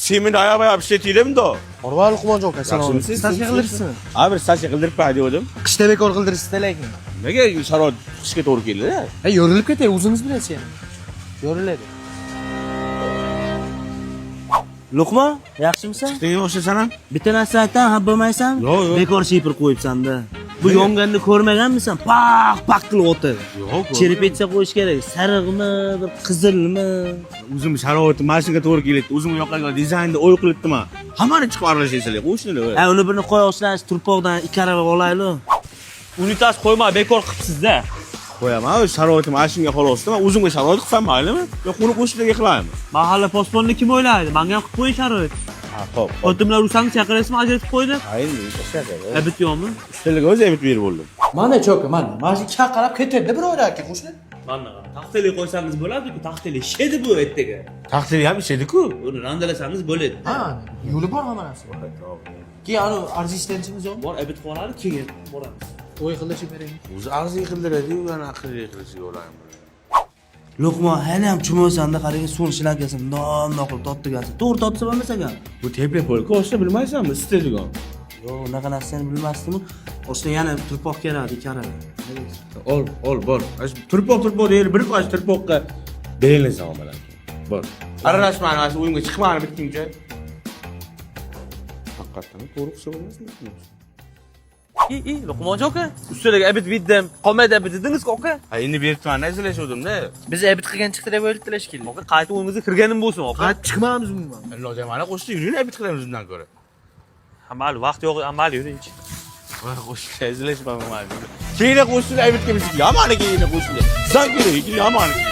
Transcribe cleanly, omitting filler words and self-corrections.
Sen beni ayağa bir şey diyelim de. Orval Luqmonjon aka, Yaxshimisiz? Stasya qildirsizmi? Abi stasya qildirib qo'y dedim. Qishda bekor qildirsiz lekin. Nega sharoit qishga to'g'ri keldi? Yorilib ketay, o'zingiz bilasiz yani. Yoriladi. Luqmon, yaxshimisan? Nega o'xshasan ham? Bitta narsa aytdan, ha bo'lmaysan? Yo'q, yo'q. Bekor shipir qo'yibsan-da. Bu yonganni ko'rmaganmisan? Paq qilib o'tadi. Yo'q. Cherepetsa qo'yish kerak. Sariqmi, bir qizilmi? O'zim sharoitim mashinaga to'g'ri keladi. O'zim yoqaga dizaynda o'y qilibdimi? Hammani chiqib aralashasizlar, qo'shnilar. Ha, uni birini qo'yoqlash, turpoqdan ikarab olaylik. Unitas qo'ymay bekor qilibsiz-da. Qo'yaman, sharoitim mashinaga xolosda, men o'zimga sharoit qilsam maylimi? Yo, qo'ni qo'shnilarga qilaymi? Mahalla posbonni kim o'ylaydi? Menga ham qilib qo'ying sharoit. Ha, xo'p. Xotinlar ursangiz chaqirasizmi, ajratib qo'ydi. Ayni, tashlaydi. Abit yo'qmi? Ustalarga o'zi aytib berib bo'ldim. Mana cho'ka, mana shu chaqirib ketadi biroq aka, qo'shni. Mana taxtali qo'ysangiz bo'ladi-ku, taxtali shedi bu ertaga. Taqdiri ham ishedi-ku. Uni randalasangiz bo'ladi. Ha, yo'li bor hamma narsa. Keyin ana arzistentimiz yo'qmi? Bor abit qoladi, keyin boramiz. To'y qilishib bering. O'zi ag'zi qildiradi-yu, yana aqlli qilishiga o'laymi. Luqmon, hali ham chumoysanda qarang, so'ng shilakasini nom qilib totdigansan. To'g'ri totsa bo'lmasa-kan. Bu tepla polka o'shda bilmaysanmi? Istedigan. Yo'q, unaqa narsani bilmasdim. O'shda yana turpoq kerak, ikaradi. Ol, bor. Turpoq deyil, bir qo'sh turpoqqa berilasan omalar. Bor. Aralashmani, mana shu o'yinga chiqmani bitguncha. Haqiqatan to'g'ri qilsa bo'lmasmi? Luqmonjon aka, ustalarga abit bitdim. Qolmaydi abit dedingiz-ku aka. Ha, endi beribman, ajrashuvdim-da. Biz abit qilgan chiqdi deb o'ylab keling. Aka, qayta o'yingizga kirganim bo'lsin aka. Qaytib chiqmaymiz umuman. Iloji mana qo'shni yuring, abit qilamiz undan ko'ra. Amal vaqt yo'q, amal yuring. Va qo'shni ajrashmayman. Keyin qo'shni abit kelib, yomoniga keyin qo'shni. Zan kerak, yomoniga.